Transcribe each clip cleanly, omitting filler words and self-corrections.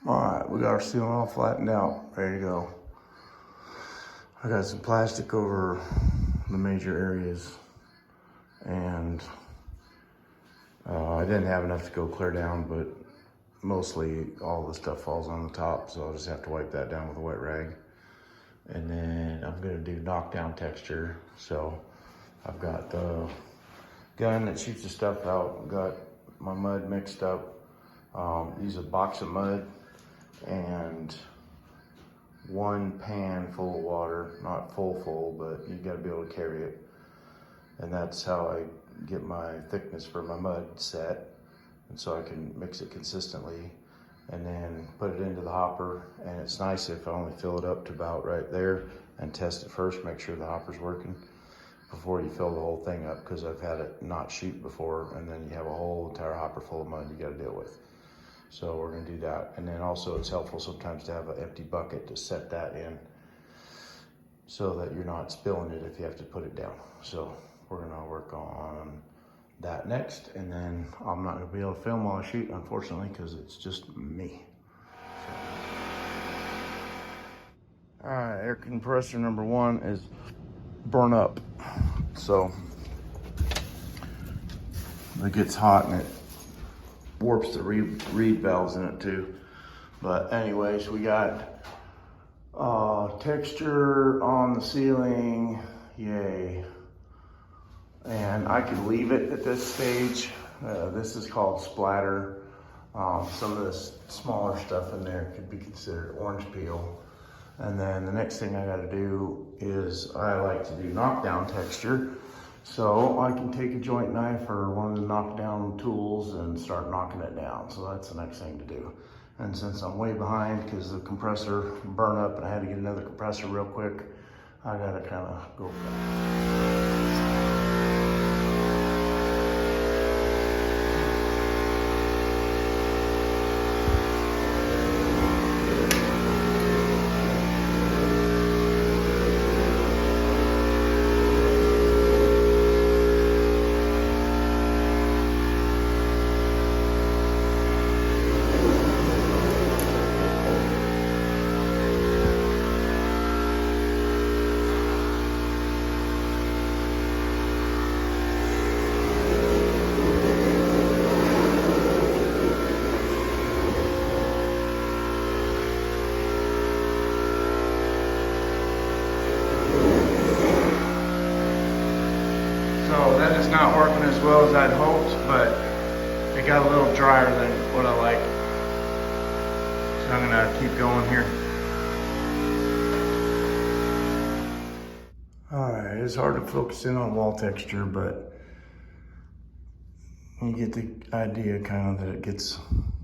All right, we got our ceiling all flattened out, ready to go. I got some plastic over the major areas, and I didn't have enough to go clear down, but mostly all the stuff falls on the top, so I'll just have to wipe that down with a wet rag. And then I'm gonna do knockdown texture. So I've got the gun that shoots the stuff out. I've got my mud mixed up. Use a box of mud and one pan full of water, not full, but you gotta be able to carry it. And that's how I get my thickness for my mud set. And so I can mix it consistently and then put it into the hopper. And it's nice if I only fill it up to about right there and test it first, make sure the hopper's working before you fill the whole thing up, because I've had it not shoot before and then you have a whole entire hopper full of mud you gotta deal with. So we're gonna do that. And then also it's helpful sometimes to have an empty bucket to set that in so that you're not spilling it if you have to put it down. So we're gonna work on that next, and then I'm not gonna be able to film while I shoot, unfortunately, because it's just me. So. All right, air compressor number one is burn up. So it gets hot and it warps the reed valves in it too. But anyways, we got texture on the ceiling, yay. And I could leave it at this stage. This is called splatter. Some of this smaller stuff in there could be considered orange peel. And then the next thing I gotta do is I like to do knockdown texture. So I can take a joint knife or one of the knockdown tools and start knocking it down. So that's the next thing to do. And since I'm way behind because the compressor burned up and I had to get another compressor real quick, I gotta kind of go back. So that is not working as well as I'd hoped, but it got a little drier than what I like. So I'm gonna keep going here. All right, it's hard to focus in on wall texture, but you get the idea kind of that it gets,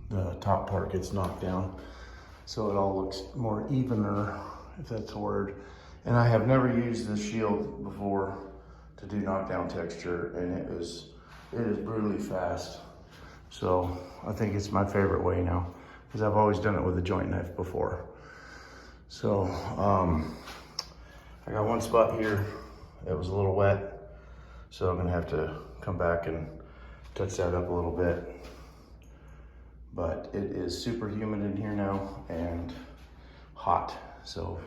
the top part gets knocked down. So it all looks more evener, if that's a word. And I have never used this shield before to do knockdown texture, and it is brutally fast. So I think it's my favorite way now, because I've always done it with a joint knife before. So I got one spot here that was a little wet, so I'm gonna have to come back and touch that up a little bit. But it is super humid in here now and hot. So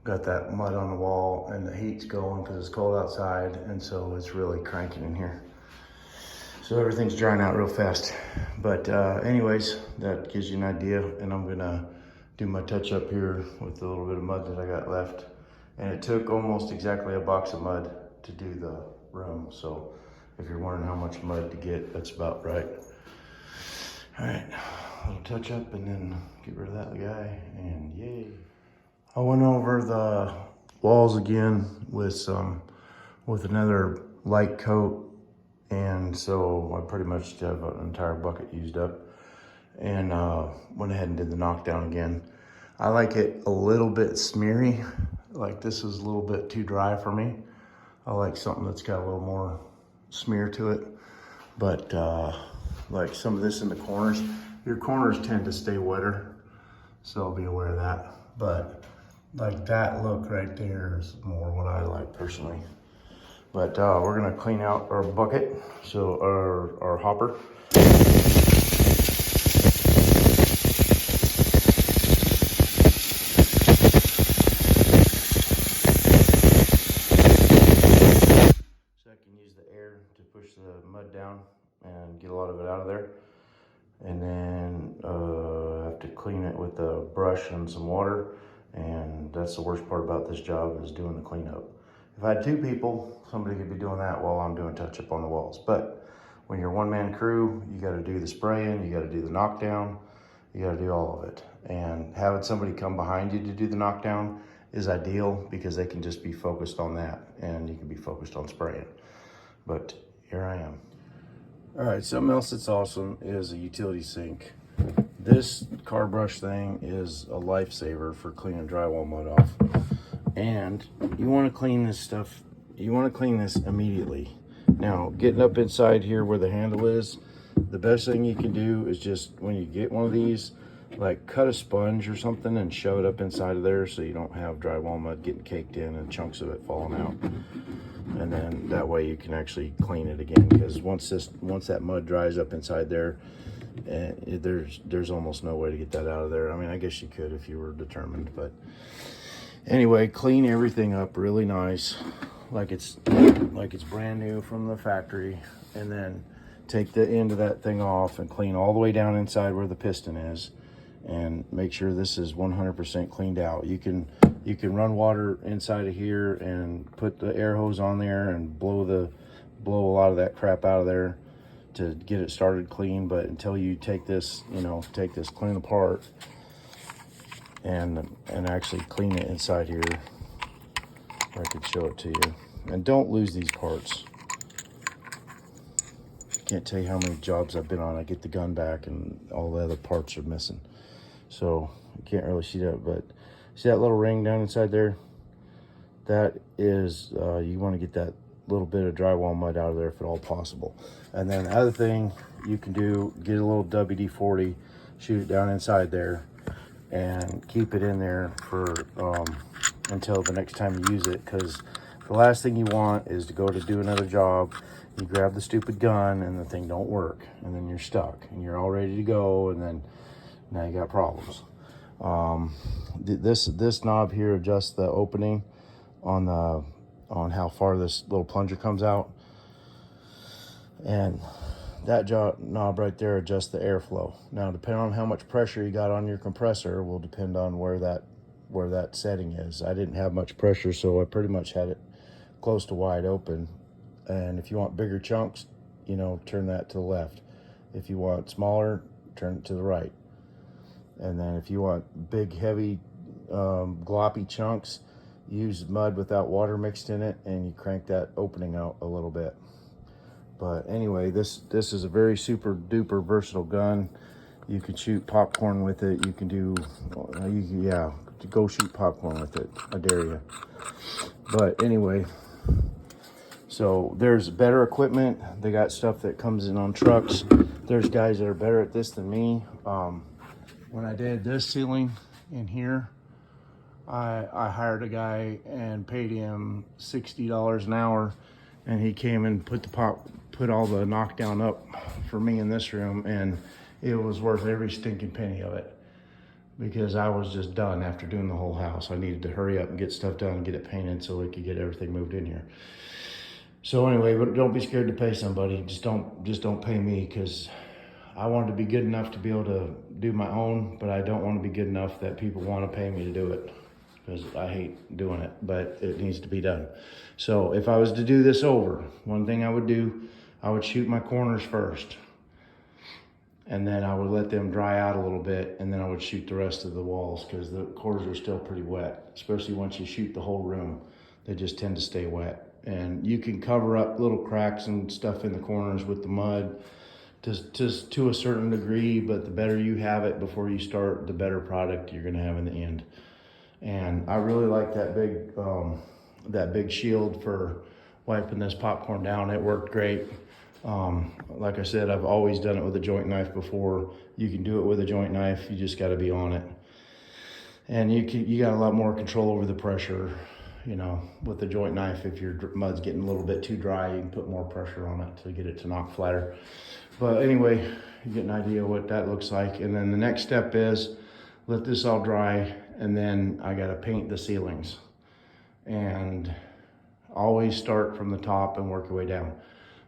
got that mud on the wall and the heat's going because it's cold outside, and so it's really cranking in here. So everything's drying out real fast. But anyways, that gives you an idea, and I'm gonna do my touch up here with the little bit of mud that I got left. And it took almost exactly a box of mud to do the room. So if you're wondering how much mud to get, that's about right. All right, a little touch up and then get rid of that guy, and yay. I went over the walls again with another light coat, and so I pretty much have an entire bucket used up, and went ahead and did the knockdown again. I like it a little bit smeary, like this is a little bit too dry for me. I like something that's got a little more smear to it, but like some of this in the corners, your corners tend to stay wetter, so be aware of that. But like that look right there is more what I like personally. But we're gonna clean out our bucket, so our hopper. of there. And then I have to clean it with a brush and some water. And that's the worst part about this job, is doing the cleanup. If I had 2 people, somebody could be doing that while I'm doing touch up on the walls. But when you're a one-man crew, you got to do the spraying, you got to do the knockdown, you got to do all of it. And having somebody come behind you to do the knockdown is ideal, because they can just be focused on that and you can be focused on spraying. But here I am. All right, something else that's awesome is a utility sink. This car brush thing is a lifesaver for cleaning drywall mud off. And you want to clean this stuff, you want to clean this immediately. Now, getting up inside here where the handle is, the best thing you can do is just, when you get one of these, like cut a sponge or something and shove it up inside of there, so you don't have drywall mud getting caked in and chunks of it falling out. And then that way you can actually clean it again, because once that mud dries up inside there, there's almost no way to get that out of there. I mean, I guess you could if you were determined, but anyway, clean everything up really nice, like it's brand new from the factory. And then take the end of that thing off and clean all the way down inside where the piston is, and make sure this is 100% cleaned out. You can run water inside of here and put the air hose on there and blow a lot of that crap out of there to get it started clean. But until you take this, take this clean apart and actually clean it inside here, I could show it to you. And don't lose these parts. Can't tell you how many jobs I've been on. I get the gun back and all the other parts are missing. So you can't really see that, but see that little ring down inside there? That is, you want to get that little bit of drywall mud out of there if at all possible. And then the other thing you can do, get a little WD-40, shoot it down inside there, and keep it in there for until the next time you use it. Because the last thing you want is to go to do another job, you grab the stupid gun and the thing don't work, and then you're stuck and you're all ready to go, and then now you got problems. This knob here adjusts the opening on how far this little plunger comes out, and that knob right there adjusts the airflow. Now, depending on how much pressure you got on your compressor will depend on where that setting is. I didn't have much pressure, so I pretty much had it close to wide open. And if you want bigger chunks, turn that to the left. If you want smaller, turn it to the right. And then if you want big, heavy, gloppy chunks, use mud without water mixed in it, and you crank that opening out a little bit. But anyway, this is a very super duper versatile gun. You can shoot popcorn with it. You can go shoot popcorn with it. I dare you. But anyway, so there's better equipment. They got stuff that comes in on trucks. There's guys that are better at this than me. When I did this ceiling in here, I hired a guy and paid him $60 an hour, and he came and put all the knockdown up for me in this room, and it was worth every stinking penny of it, because I was just done after doing the whole house. I needed to hurry up and get stuff done and get it painted so we could get everything moved in here. So anyway, but don't be scared to pay somebody. Just don't pay me, because I wanted to be good enough to be able to do my own, but I don't want to be good enough that people want to pay me to do it, because I hate doing it, but it needs to be done. So if I was to do this over, one thing I would do, I would shoot my corners first, and then I would let them dry out a little bit, and then I would shoot the rest of the walls, because the corners are still pretty wet, especially once you shoot the whole room. They just tend to stay wet. And you can cover up little cracks and stuff in the corners with the mud just to a certain degree, but the better you have it before you start, the better product you're gonna have in the end. And I really like that big shield for wiping this popcorn down. It worked great. Like I said, I've always done it with a joint knife before. You can do it with a joint knife, you just gotta be on it. And you got a lot more control over the pressure, with the joint knife. If your mud's getting a little bit too dry, you can put more pressure on it to get it to knock flatter. But anyway, you get an idea of what that looks like. And then the next step is let this all dry, and then I gotta paint the ceilings. And always start from the top and work your way down.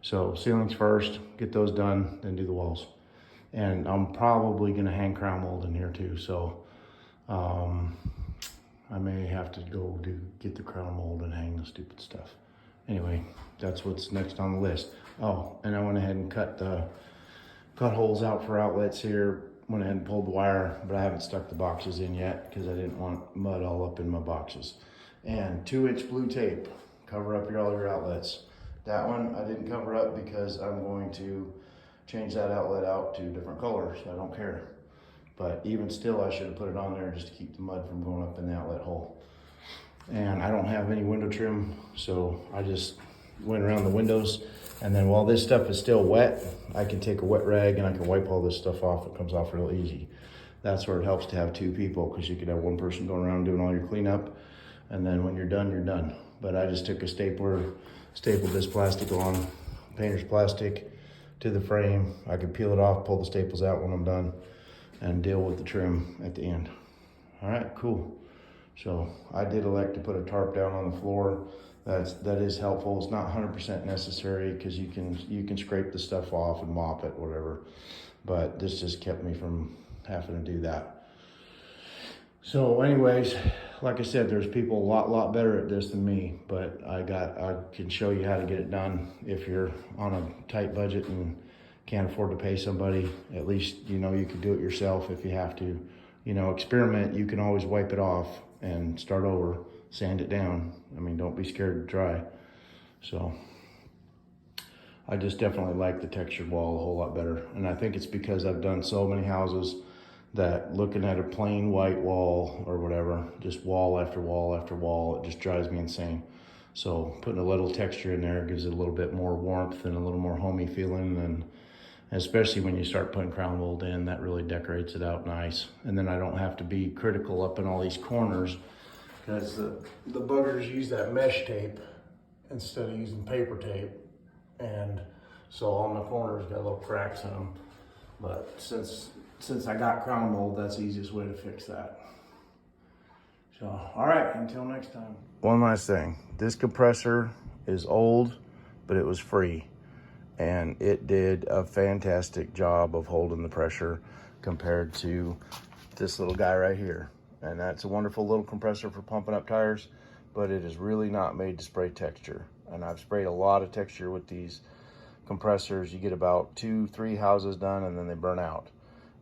So ceilings first, get those done, then do the walls. And I'm probably gonna hang crown mold in here too. So I may have to go get the crown mold and hang the stupid stuff. Anyway, that's what's next on the list. Oh, and I went ahead and cut holes out for outlets here. Went ahead and pulled the wire, but I haven't stuck the boxes in yet because I didn't want mud all up in my boxes. And 2-inch blue tape, cover up all your outlets. That one I didn't cover up because I'm going to change that outlet out to a different color, so I don't care. But even still, I should have put it on there just to keep the mud from going up in the outlet hole. And I don't have any window trim, so I just went around the windows. And then while this stuff is still wet, I can take a wet rag and I can wipe all this stuff off. It comes off real easy. That's where it helps to have two people, because you could have one person going around doing all your cleanup, and then when you're done, you're done. But I just took a stapler, stapled this plastic on, painter's plastic, to the frame. I could peel it off, pull the staples out when I'm done, and deal with the trim at the end. All right, cool. So I did elect to put a tarp down on the floor. That is helpful. It's not 100% necessary because you can scrape the stuff off and mop it, whatever. But this just kept me from having to do that. So anyways, like I said, there's people a lot better at this than me, but I can show you how to get it done. If you're on a tight budget and can't afford to pay somebody, at least, you can do it yourself if you have to. Experiment. You can always wipe it off and start over, sand it down. I mean, don't be scared to try. So I just definitely like the textured wall a whole lot better. And I think it's because I've done so many houses that looking at a plain white wall or whatever, just wall after wall after wall, it just drives me insane. So putting a little texture in there gives it a little bit more warmth and a little more homey feeling. And especially when you start putting crown mold in, that really decorates it out nice. And then I don't have to be critical up in all these corners, because the buggers use that mesh tape instead of using paper tape. And so all my corners got little cracks in them. But since I got crown mold, that's the easiest way to fix that. So, all right, until next time. One last thing. This compressor is old, but it was free. And it did a fantastic job of holding the pressure compared to this little guy right here. And that's a wonderful little compressor for pumping up tires, but it is really not made to spray texture. And I've sprayed a lot of texture with these compressors. You get about 2-3 houses done and then they burn out.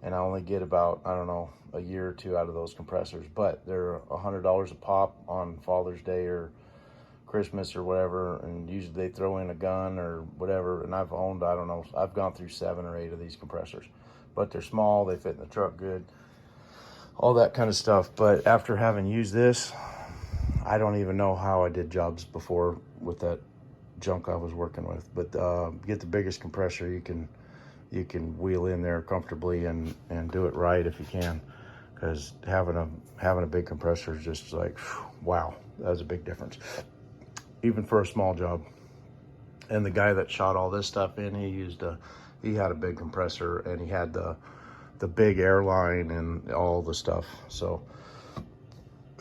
And I only get about, I don't know, a year or two out of those compressors, but they're $100 a pop on Father's Day or Christmas or whatever, and usually they throw in a gun or whatever. And I've owned, I don't know, I've gone through 7 or 8 of these compressors, but they're small, they fit in the truck good, all that kind of stuff. But after having used this, I don't even know how I did jobs before with that junk I was working with. But get the biggest compressor you can wheel in there comfortably and do it right if you can, because having a big compressor is just like, wow, that was a big difference, even for a small job. And the guy that shot all this stuff in, he had a big compressor, and he had the big airline and all the stuff. So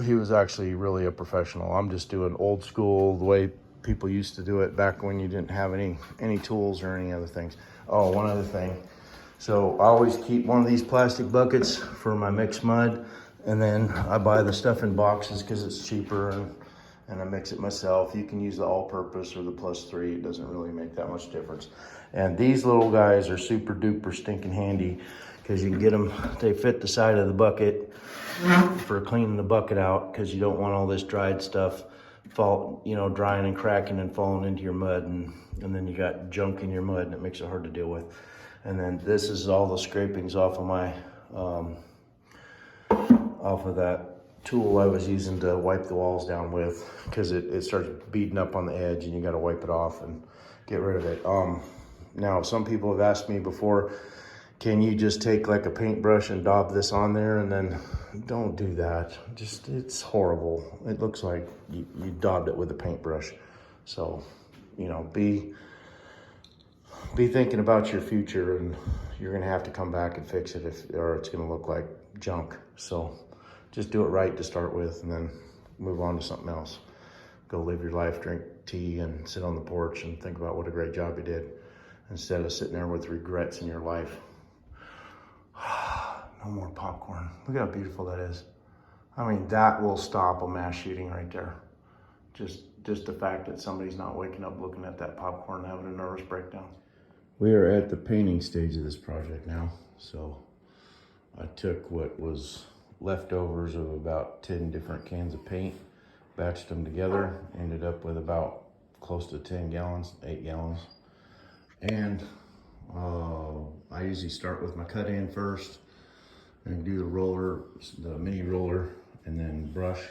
he was actually really a professional. I'm just doing old school, the way people used to do it back when you didn't have any tools or any other things. Oh, one other thing. So I always keep one of these plastic buckets for my mixed mud, and then I buy the stuff in boxes because it's cheaper, and I mix it myself. You can use the all-purpose or the +3. It doesn't really make that much difference. And these little guys are super duper stinking handy, because you can get them, they fit the side of the bucket for cleaning the bucket out, because you don't want all this dried stuff drying and cracking and falling into your mud, and then you got junk in your mud, and it makes it hard to deal with. And then this is all the scrapings off of my off of that tool I was using to wipe the walls down with, because it starts beading up on the edge, and you got to wipe it off and get rid of it. Now some people have asked me before, can you just take like a paintbrush and daub this on there? And then don't do that. It's horrible. It looks like you daubed it with a paintbrush. So, be thinking about your future, and you're gonna have to come back and fix it or it's gonna look like junk. So just do it right to start with, and then move on to something else. go live your life, drink tea, and sit on the porch and think about what a great job you did, instead of sitting there with regrets in your life. No more popcorn. Look how beautiful that is. I mean, that will stop a mass shooting right there. Just the fact that somebody's not waking up looking at that popcorn and having a nervous breakdown. We are at the painting stage of this project now. So I took what was leftovers of about 10 different cans of paint, batched them together, ended up with about close to 10 gallons, 8 gallons. And I usually start with my cut in first and do the roller, the mini roller, and then brush.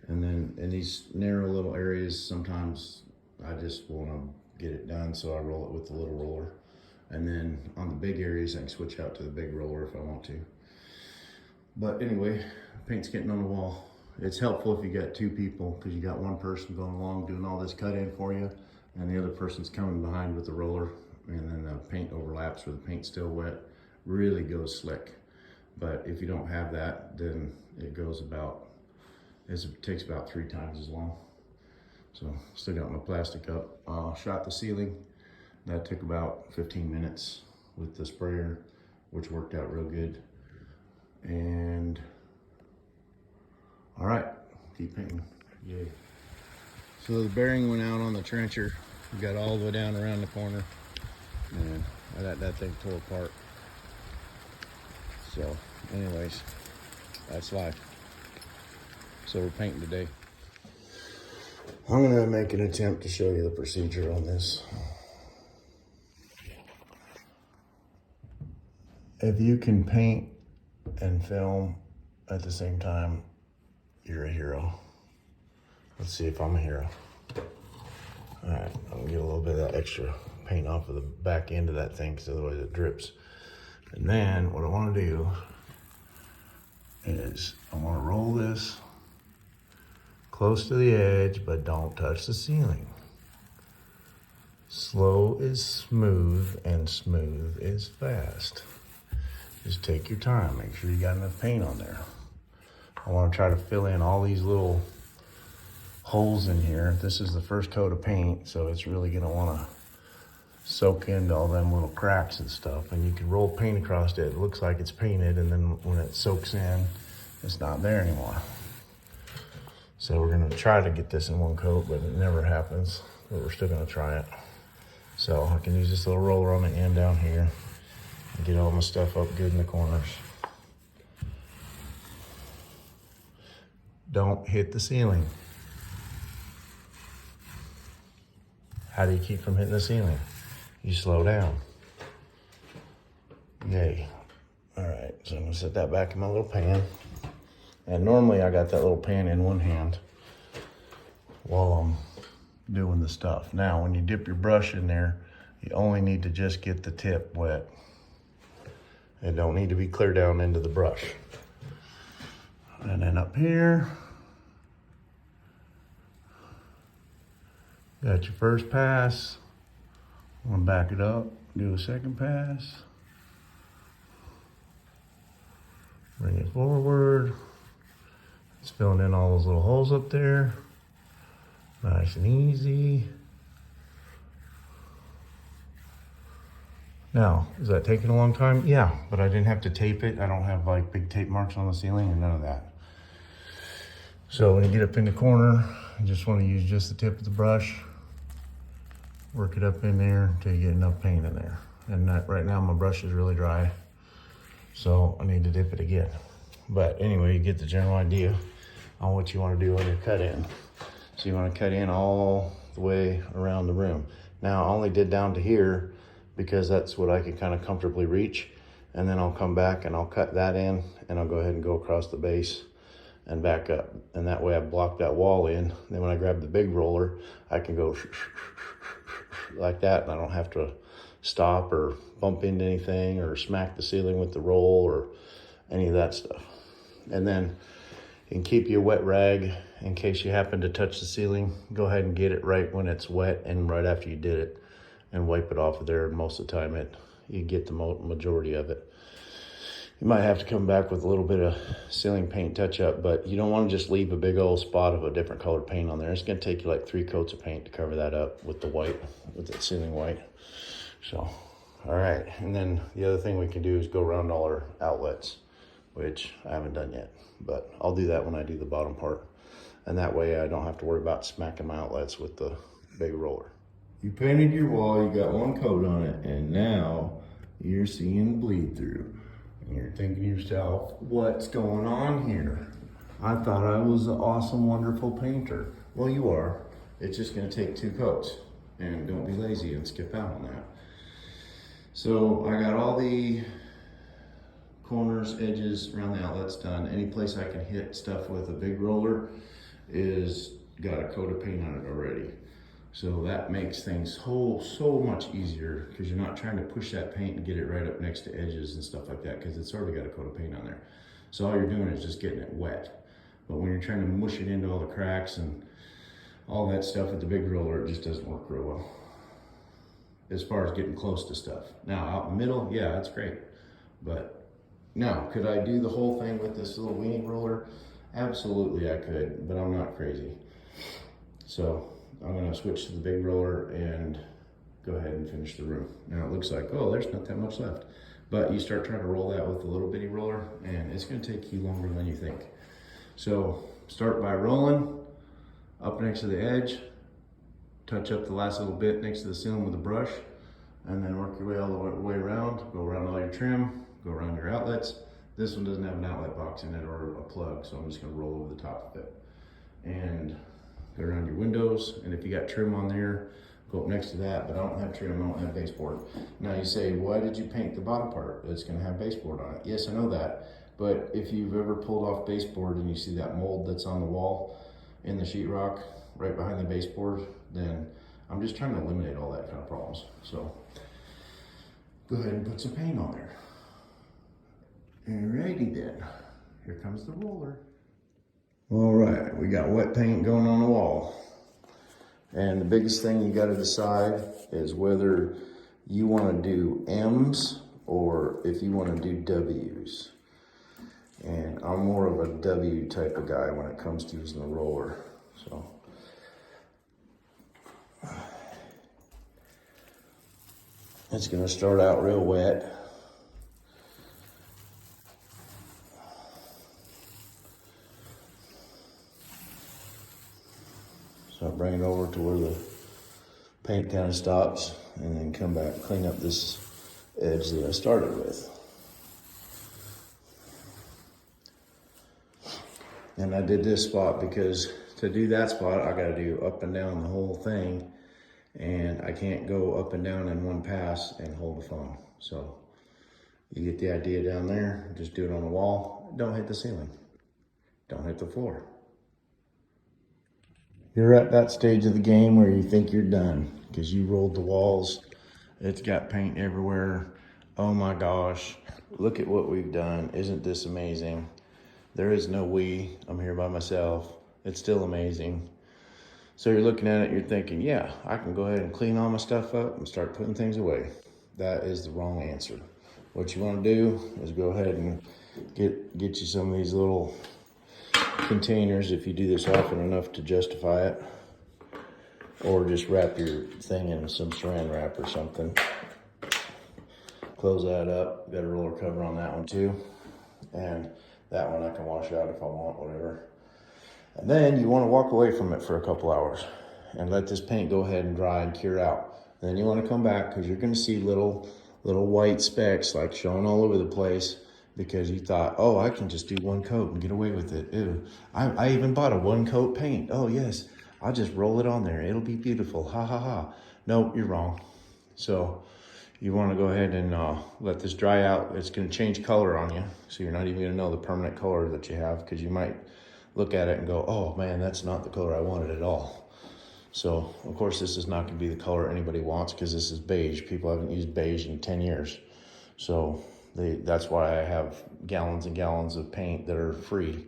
And then in these narrow little areas, sometimes I just want to get it done, so I roll it with the little roller. And then on the big areas, I can switch out to the big roller if I want to. But anyway, paint's getting on the wall. It's helpful if you got two people, because you got one person going along doing all this cut in for you, and the other person's coming behind with the roller, and then the paint overlaps where the paint's still wet. Really goes slick. But if you don't have that, then it goes about, it takes about 3 times as long. So still got my plastic up. Shot the ceiling. That took about 15 minutes with the sprayer, which worked out real good. And all right, keep painting. Yay. So the bearing went out on the trencher. We got all the way down around the corner, and that thing tore apart. So anyways, that's life. So we're painting today. I'm gonna make an attempt to show you the procedure on this. If you can paint and film at the same time, you're a hero. Let's see if I'm a hero. All right, I'm gonna get a little bit of that extra paint off of the back end of that thing, because otherwise it drips. And then what I wanna do is I wanna roll this close to the edge, but don't touch the ceiling. Slow is smooth, and smooth is fast. Just take your time, make sure you got enough paint on there. I wanna try to fill in all these little holes in here. This is the first coat of paint, so it's really gonna wanna soak into all them little cracks and stuff. And you can roll paint across it. It looks like it's painted, and then when it soaks in, it's not there anymore. So we're gonna try to get this in one coat, but it never happens. But we're still gonna try it. So I can use this little roller on the end down here and get all my stuff up good in the corners. Don't hit the ceiling. How do you keep from hitting the ceiling? You slow down. Yay. All right, so I'm gonna set that back in my little pan. And normally I got that little pan in one hand while I'm doing the stuff. Now, when you dip your brush in there, you only need to just get the tip wet. It don't need to be clear down into the brush. And then up here, got your first pass. I'm gonna back it up, do a second pass. Bring it forward. It's filling in all those little holes up there. Nice and easy. Now, is that taking a long time? Yeah, but I didn't have to tape it. I don't have like big tape marks on the ceiling or none of that. So when you get up in the corner, you just want to use just the tip of the brush. Work it up in there until you get enough paint in there. And right now my brush is really dry, so I need to dip it again. But anyway, you get the general idea on what you want to do on your cut in. So you want to cut in all the way around the room. Now I only did down to here because that's what I can kind of comfortably reach. And then I'll come back and I'll cut that in, and I'll go ahead and go across the base and back up. And that way I block that wall in. Then when I grab the big roller, I can go like that, and I don't have to stop or bump into anything or smack the ceiling with the roll or any of that stuff. And then you can keep your wet rag in case you happen to touch the ceiling. Go ahead and get it right when it's wet and right after you did it, and wipe it off of there. Most of the time you get the majority of it. You might have to come back with a little bit of ceiling paint touch up, but you don't want to just leave a big old spot of a different colored paint on there. It's going to take you like 3 coats of paint to cover that up with the white, with the ceiling white. So, all right. And then the other thing we can do is go around all our outlets, which I haven't done yet, but I'll do that when I do the bottom part. And that way I don't have to worry about smacking my outlets with the big roller. You painted your wall, you got 1 coat on it, and now you're seeing bleed through. And you're thinking to yourself, what's going on here? I thought I was an awesome, wonderful painter. Well, you are. It's just gonna take 2 coats. And don't be lazy and skip out on that. So I got all the corners, edges around the outlets done. Any place I can hit stuff with a big roller is got a coat of paint on it already. So that makes things so much easier, because you're not trying to push that paint and get it right up next to edges and stuff like that, because it's already got a coat of paint on there. So all you're doing is just getting it wet. But when you're trying to mush it into all the cracks and all that stuff with the big roller, it just doesn't work real well as far as getting close to stuff. Now out in the middle, yeah, that's great. But now, could I do the whole thing with this little weenie roller? Absolutely I could, but I'm not crazy. So I'm gonna switch to the big roller and go ahead and finish the room. Now it looks like, oh, there's not that much left. But you start trying to roll that with the little bitty roller and it's gonna take you longer than you think. So start by rolling up next to the edge, touch up the last little bit next to the ceiling with a brush, and then work your way all the way around, go around all your trim, go around your outlets. This one doesn't have an outlet box in it or a plug, so I'm just gonna roll over the top of it. And go around your windows, and if you got trim on there, go up next to that, but I don't have trim, I don't have baseboard. Now you say, why did you paint the bottom part? It's gonna have baseboard on it. Yes, I know that, but if you've ever pulled off baseboard and you see that mold that's on the wall in the sheetrock right behind the baseboard, then I'm just trying to eliminate all that kind of problems. So go ahead and put some paint on there. Alrighty then, here comes the roller. All right, we got wet paint going on the wall. And the biggest thing you gotta decide is whether you wanna do M's or if you wanna do W's. And I'm more of a W type of guy when it comes to using the roller, so. It's gonna start out real wet. So I bring it over to where the paint kind of stops and then come back and clean up this edge that I started with. And I did this spot because to do that spot, I gotta do up and down the whole thing. And I can't go up and down in one pass and hold the phone. So you get the idea down there, just do it on the wall. Don't hit the ceiling. Don't hit the floor. You're at that stage of the game where you think you're done because you rolled the walls. It's got paint everywhere. Oh my gosh, look at what we've done. Isn't this amazing? There is no we, I'm here by myself. It's still amazing. So you're looking at it, you're thinking, yeah, I can go ahead and clean all my stuff up and start putting things away. That is the wrong answer. What you wanna do is go ahead and get you some of these little containers if you do this often enough to justify it, or just wrap your thing in some saran wrap or something. Close that up, got a roller cover on that one too, and that one I can wash out if I want, whatever. And then you want to walk away from it for a couple hours and let this paint go ahead and dry and cure out. And then you want to come back because you're going to see little white specks like showing all over the place because you thought, oh, I can just do one coat and get away with it. Ew. I even bought a 1-coat paint. Oh yes, I'll just roll it on there. It'll be beautiful. Ha ha ha. Nope, you're wrong. So you want to go ahead and let this dry out. It's going to change color on you. So you're not even going to know the permanent color that you have because you might look at it and go, oh man, that's not the color I wanted at all. So of course this is not going to be the color anybody wants because this is beige. People haven't used beige in 10 years. So that's why I have gallons and gallons of paint that are free.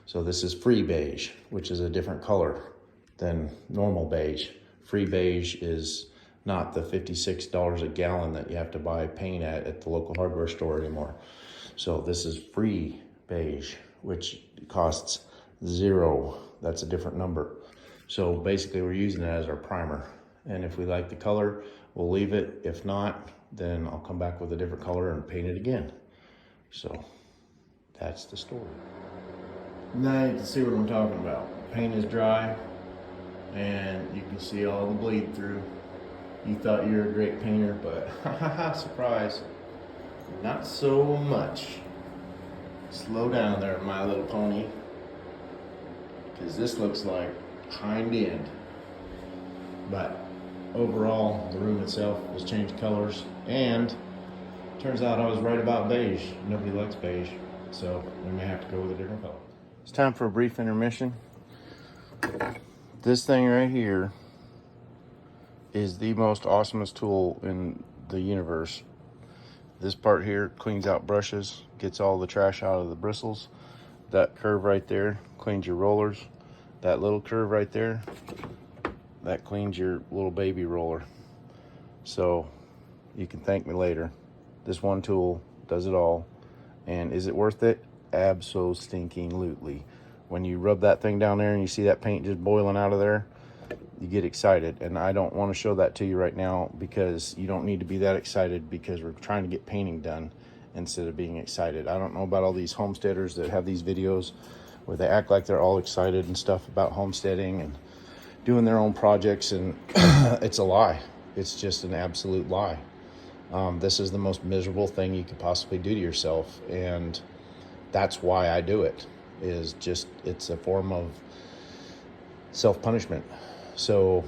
So this is free beige, which is a different color than normal beige. Free beige is not the $56 a gallon that you have to buy paint at the local hardware store anymore. So this is free beige, which costs $0. That's a different number. So basically we're using it as our primer. And if we like the color, we'll leave it. If not, then I'll come back with a different color and paint it again. So that's the story. Now you can see what I'm talking about. Paint is dry and you can see all the bleed through. You thought you were a great painter, but surprise, not so much. Slow down there, My Little Pony, because this looks like hind end. But overall, the room itself was changed colors, and turns out I was right about beige. Nobody likes beige, so we may have to go with a different color. It's time for a brief intermission. This thing right here is the most awesomest tool in the universe. This part here cleans out brushes, gets all the trash out of the bristles. That curve right there cleans your rollers. That little curve right there, that cleans your little baby roller. So you can thank me later. This one tool does it all. And is it worth it? Abso-stinking-lutely. When you rub that thing down there and you see that paint just boiling out of there, you get excited. And I don't want to show that to you right now because you don't need to be that excited, because we're trying to get painting done instead of being excited. I don't know about all these homesteaders that have these videos where they act like they're all excited and stuff about homesteading and doing their own projects, and it's a lie. It's just an absolute lie. This is the most miserable thing you could possibly do to yourself, and that's why I do it. It's a form of self-punishment. So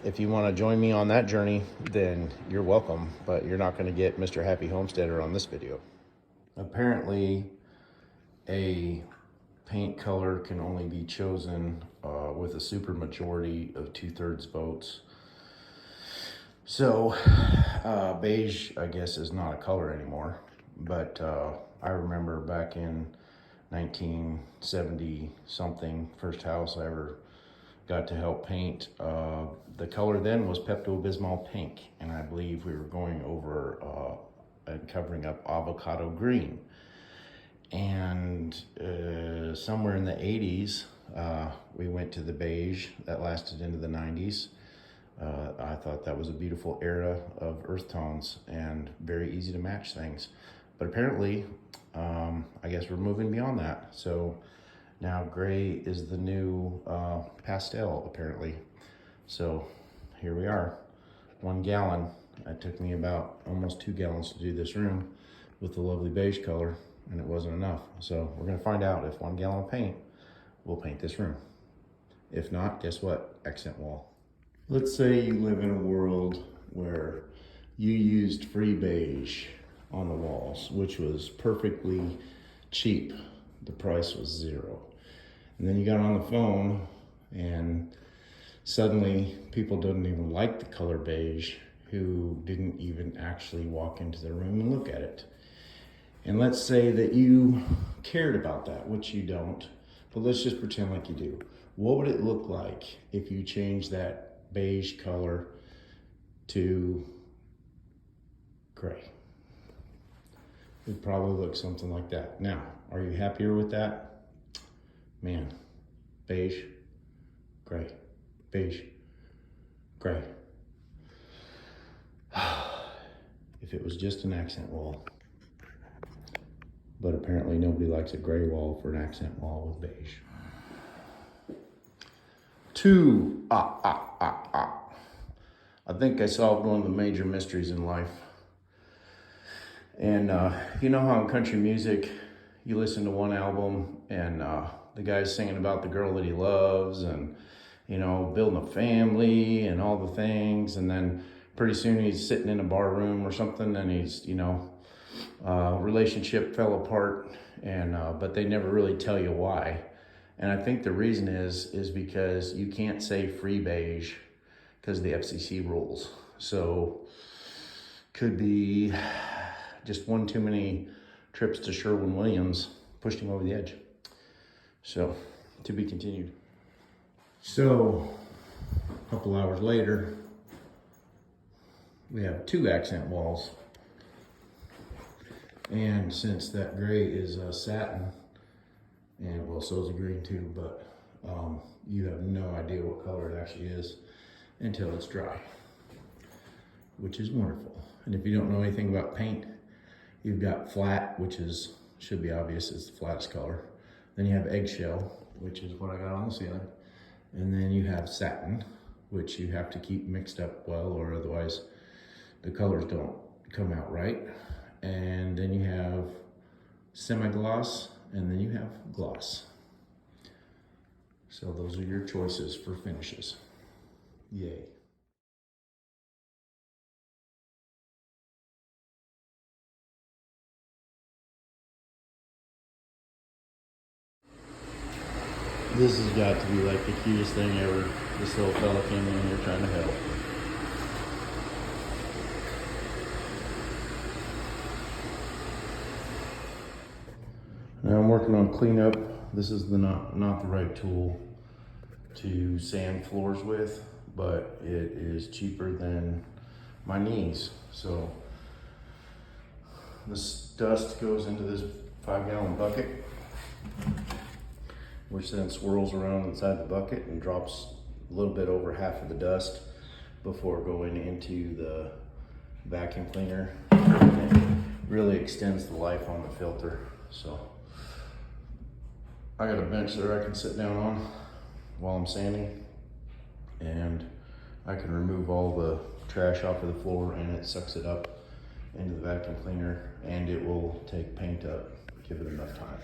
if you want to join me on that journey, then you're welcome, but you're not going to get Mr. Happy Homesteader on this video. Apparently, a paint color can only be chosen with a super majority of 2/3 votes. So beige, I guess, is not a color anymore. But I remember back in 1970 something, first house I ever got to help paint. The color then was Pepto-Bismol pink, and I believe we were going over and covering up avocado green. And somewhere in the 80s, we went to the beige that lasted into the 90s. I thought that was a beautiful era of earth tones and very easy to match things. But apparently, I guess we're moving beyond that. So now gray is the new pastel, apparently. So here we are, 1 gallon. It took me about almost 2 gallons to do this room with the lovely beige color, and it wasn't enough. So we're gonna find out if 1 gallon of paint will paint this room. If not, guess what? Accent wall. Let's say you live in a world where you used free beige on the walls, which was perfectly cheap. The price was $0. And then you got on the phone and suddenly people don't even like the color beige who didn't even actually walk into the room and look at it. And let's say that you cared about that, which you don't, but let's just pretend like you do. What would it look like if you changed that beige color to gray? It'd probably look something like that. Now, are you happier with that? Man, beige, gray, beige, gray. If it was just an accent wall. But apparently nobody likes a gray wall for an accent wall with beige. 2. I think I solved one of the major mysteries in life. And you know how in country music, you listen to one album and the guy's singing about the girl that he loves and, you know, building a family and all the things. And then pretty soon he's sitting in a bar room or something and he's, you know, relationship fell apart, and but they never really tell you why. And I think the reason is because you can't say free beige because the FCC rules. So could be just one too many trips to Sherwin-Williams pushed him over the edge. So to be continued. So a couple hours later, we have 2 accent walls. And since that gray is satin, and well, so is the green too, but you have no idea what color it actually is until it's dry, which is wonderful. And if you don't know anything about paint, you've got flat, which should be obvious, it's the flattest color. Then you have eggshell, which is what I got on the ceiling. And then you have satin, which you have to keep mixed up well, or otherwise the colors don't come out right. And then you have semi-gloss, and then you have gloss. So those are your choices for finishes. Yay. This has got to be like the cutest thing ever. This little fella came in here trying to help. Now I'm working on cleanup. This is not the right tool to sand floors with, but it is cheaper than my knees. So this dust goes into this 5-gallon bucket, which then swirls around inside the bucket and drops a little bit over half of the dust before going into the vacuum cleaner. And it really extends the life on the filter. So I got a bench there I can sit down on while I'm sanding, and I can remove all the trash off of the floor, and it sucks it up into the vacuum cleaner, and it will take paint up, give it enough time.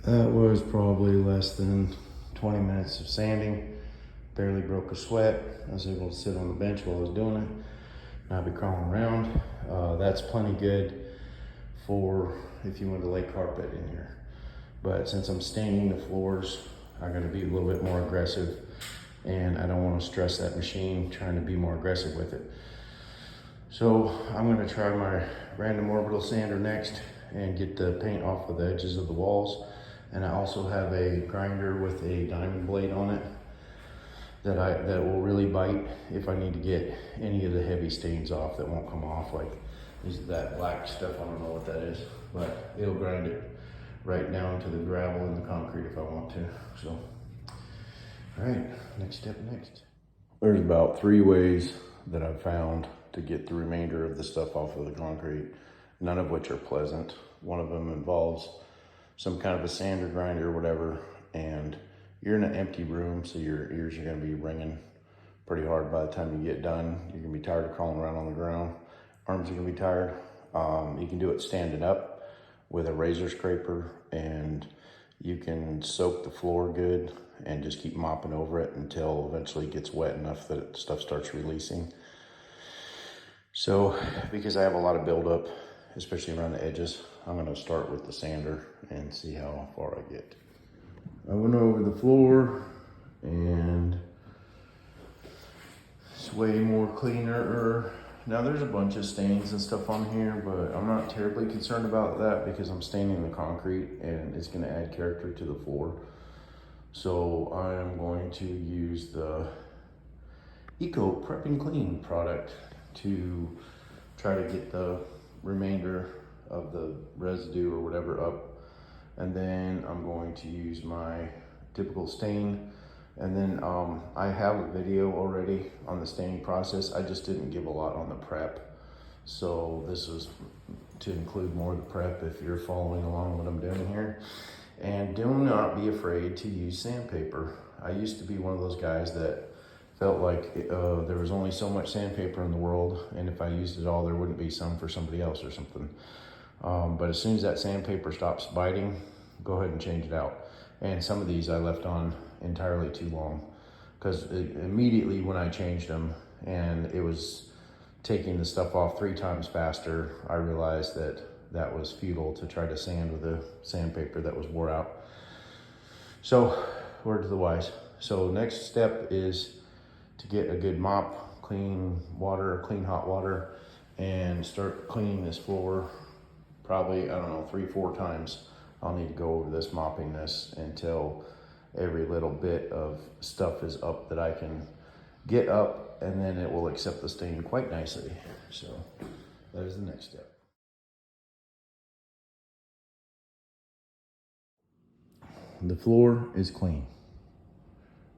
That was probably less than 20 minutes of sanding. Barely broke a sweat. I was able to sit on the bench while I was doing it. And I'll be crawling around. That's plenty good for if you want to lay carpet in here. But since I'm staining the floors, I'm gonna be a little bit more aggressive, and I don't want to stress that machine trying to be more aggressive with it. So I'm gonna try my random orbital sander next and get the paint off of the edges of the walls. And I also have a grinder with a diamond blade on it that will really bite if I need to get any of the heavy stains off that won't come off, like that black stuff. I don't know what that is, but it'll grind it right down to the gravel and the concrete if I want to. So, all right, next step next. There's about 3 ways that I've found to get the remainder of the stuff off of the concrete, none of which are pleasant. One of them involves some kind of a sander, grinder, or whatever, and you're in an empty room, so your ears are gonna be ringing pretty hard by the time you get done. You're gonna be tired of crawling around on the ground. Arms are gonna be tired. You can do it standing up with a razor scraper, and you can soak the floor good and just keep mopping over it until eventually it gets wet enough that stuff starts releasing. So, because I have a lot of buildup, especially around the edges, I'm gonna start with the sander and see how far I get. I went over the floor, and it's way more cleaner. Now there's a bunch of stains and stuff on here, but I'm not terribly concerned about that because I'm staining the concrete and it's gonna add character to the floor. So I am going to use the Eco Prep and Clean product to try to get the remainder of the residue or whatever up. And then I'm going to use my typical stain. And then I have a video already on the staining process. I just didn't give a lot on the prep. So this was to include more of the prep if you're following along what I'm doing here. And do not be afraid to use sandpaper. I used to be one of those guys that felt like there was only so much sandpaper in the world, and if I used it all, there wouldn't be some for somebody else or something. But as soon as that sandpaper stops biting, go ahead and change it out. And some of these I left on entirely too long, because immediately when I changed them, and it was taking the stuff off 3 times faster. I realized that that was futile to try to sand with a sandpaper that was wore out. So, word to the wise. So next step is to get a good mop, clean water, clean hot water, and start cleaning this floor. Probably, I don't know, 3-4 times. I'll need to go over this, mopping this until every little bit of stuff is up that I can get up, and then it will accept the stain quite nicely. So that is the next step. The floor is clean.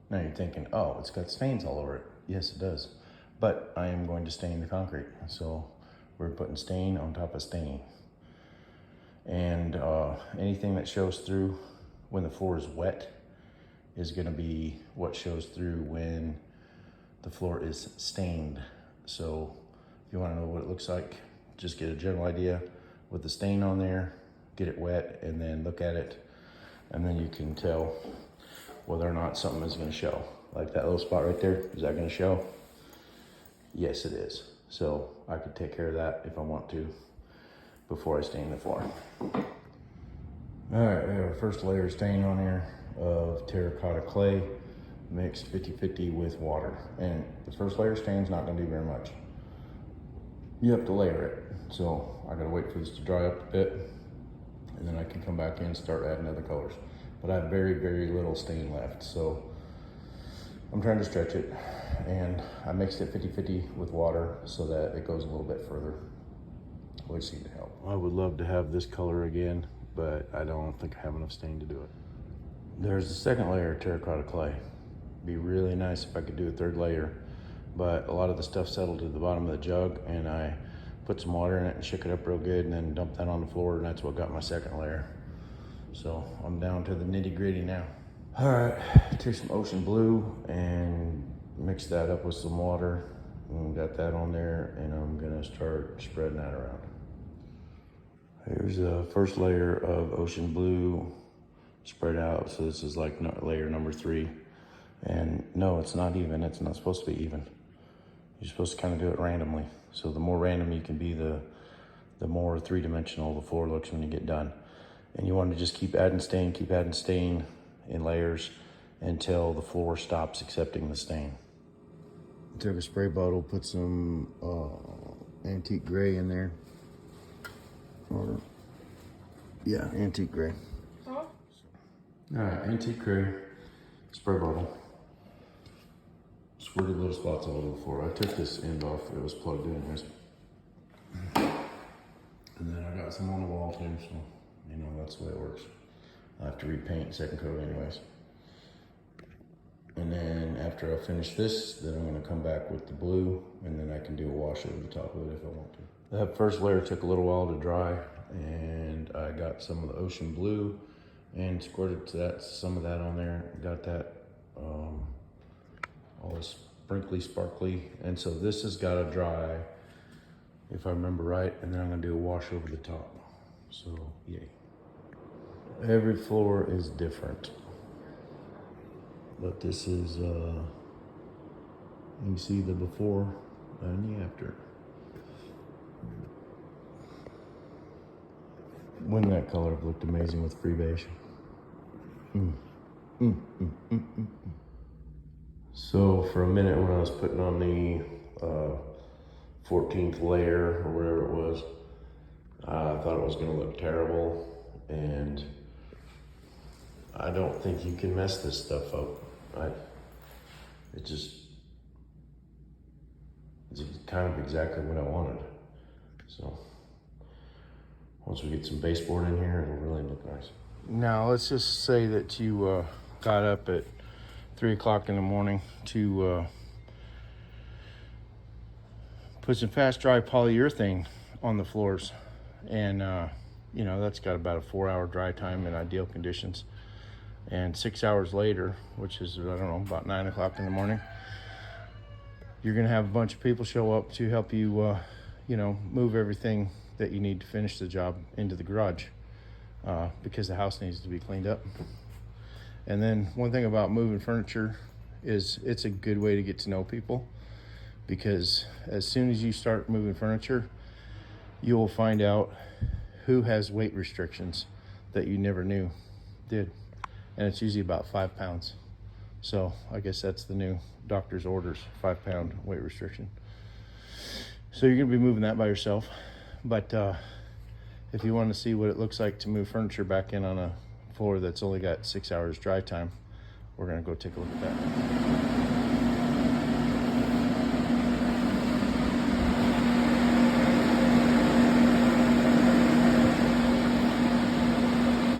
Now you're thinking, oh, it's got stains all over it. Yes, it does. But I am going to stain the concrete. So we're putting stain on top of stain. And anything that shows through when the floor is wet is gonna be what shows through when the floor is stained. So if you wanna know what it looks like, just get a general idea with the stain on there, get it wet, and then look at it. And then you can tell whether or not something is gonna show. Like that little spot right there, is that gonna show? Yes, it is. So I could take care of that if I want to before I stain the floor. All right, we have our first layer of stain on here of terracotta clay mixed 50-50 with water. And the first layer of stain is not gonna do very much. You have to layer it. So I gotta wait for this to dry up a bit, and then I can come back in and start adding other colors. But I have very, very little stain left. So I'm trying to stretch it, and I mixed it 50-50 with water so that it goes a little bit further, which seemed to help. I would love to have this color again, but I don't think I have enough stain to do it. There's the second layer of terracotta clay. Be really nice if I could do a third layer, but a lot of the stuff settled to the bottom of the jug, and I put some water in it and shook it up real good, and then dumped that on the floor, and that's what got my second layer. So I'm down to the nitty-gritty now. All right, take some ocean blue and mix that up with some water, and got that on there, and I'm gonna start spreading that around. Here's the first layer of ocean blue spread out. So this is like layer number 3. And no, it's not even. It's not supposed to be even. You're supposed to kind of do it randomly. So the more random you can be, the more three-dimensional the floor looks when you get done. And you want to just keep adding stain in layers until the floor stops accepting the stain. Took a spray bottle, put some antique gray in there. Or, yeah, antique gray. Huh? All right, antique gray, spray bottle. Squirted little spots all over the floor. I took this end off, it was plugged in. And then I got some on the wall too, so you know, that's the way it works. I have to repaint second coat anyways. And then after I finish this, then I'm gonna come back with the blue, and then I can do a wash over the top of it if I want to. That first layer took a little while to dry, and I got some of the ocean blue and squirted some of that on there. Got that all this sparkly, and so this has got to dry, if I remember right, and then I'm gonna do a wash over the top. So yay. Every floor is different, but this is you can see the before and the after. Wouldn't that color have looked amazing with freebase? So for a minute when I was putting on the 14th layer or whatever it was, I thought it was gonna look terrible, and I don't think you can mess this stuff up. It's kind of exactly what I wanted. So once we get some baseboard in here, it'll really look nice. Now let's just say that you got up at 3 o'clock in the morning to put some fast dry polyurethane on the floors, and you know, that's got about a 4-hour dry time in ideal conditions. And 6 hours later, which is, I don't know, about 9 o'clock in the morning, you're gonna have a bunch of people show up to help you, you know, move everything that you need to finish the job into the garage, because the house needs to be cleaned up. And then one thing about moving furniture is it's a good way to get to know people, because as soon as you start moving furniture, you will find out who has weight restrictions that you never knew did. And it's usually about 5 pounds. So I guess that's the new doctor's orders, 5-pound weight restriction. So you're gonna be moving that by yourself. But if you want to see what it looks like to move furniture back in on a floor that's only got 6 hours dry time, we're gonna go take a look at that.